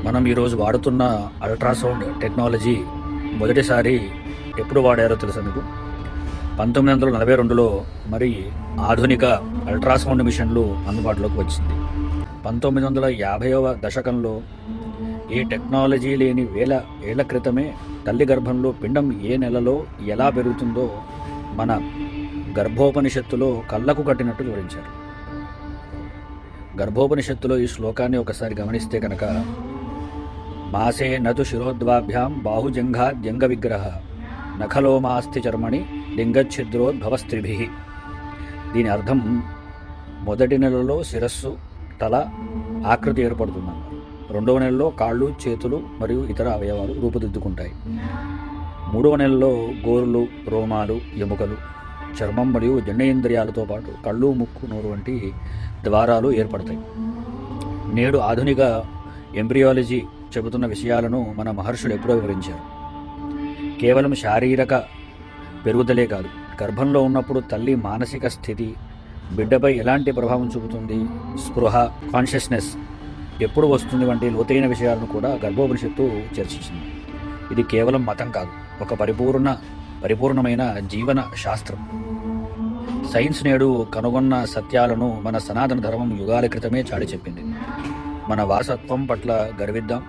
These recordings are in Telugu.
మనం ఈరోజు వాడుతున్న అల్ట్రాసౌండ్ టెక్నాలజీ మొదటిసారి ఎప్పుడు వాడారో తెలుసా మీకు? 1942లో మరి ఆధునిక అల్ట్రాసౌండ్ మిషన్లు అందుబాటులోకి వచ్చింది. 1950వ దశకంలో ఈ టెక్నాలజీ లేని వేల ఏళ్ల క్రితమే తల్లి గర్భంలో పిండం ఏ నెలలో ఎలా పెరుగుతుందో మన గర్భోపనిషత్తులో కళ్ళకు కట్టినట్టు వివరించారు. గర్భోపనిషత్తులో ఈ శ్లోకాన్ని ఒకసారి గమనిస్తే కనుక, మాసే నతు శిరోద్వాభ్యాం బాహుజంఘాద్యంగ విగ్రహ నఖలోమాస్తి చర్మణి లింగఛిద్రోద్భవస్త్రిభి. దీని అర్థం మొదటి నెలలో శిరస్సు, తల ఆకృతి ఏర్పడుతుందన్నారు. రెండవ నెలలో కాళ్ళు, చేతులు మరియు ఇతర అవయవాలు రూపుదిద్దుకుంటాయి. మూడవ నెలలో గోర్లు, రోమాలు, ఎముకలు, చర్మం మరియు జననేంద్రియాలతో పాటు కళ్ళు, ముక్కు, నోరు వంటి ద్వారాలు ఏర్పడతాయి. నేడు ఆధునిక ఎంబ్రియాలజీ చెబుతున్న విషయాలను మన మహర్షులు ఎప్పుడో వివరించారు. కేవలం శారీరక పెరుగుదలే కాదు, గర్భంలో ఉన్నప్పుడు తల్లి మానసిక స్థితి బిడ్డపై ఎలాంటి ప్రభావం చూపుతుంది, స్పృహ, కాన్షియస్నెస్ ఎప్పుడు వస్తుంది వంటి లోతైన విషయాలను కూడా గర్భోపనిషత్తు చర్చించింది. ఇది కేవలం మతం కాదు, ఒక పరిపూర్ణమైన జీవన శాస్త్రం. సైన్స్ నేడు కనుగొన్న సత్యాలను మన సనాతన ధర్మం యుగాల క్రితమే చాటి చెప్పింది. మన వారసత్వం పట్ల గర్విద్దాం.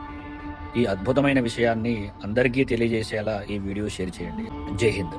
ఈ అద్భుతమైన విషయాన్ని అందరికీ తెలియజేసేలా ఈ వీడియో షేర్ చేయండి. జై హింద్.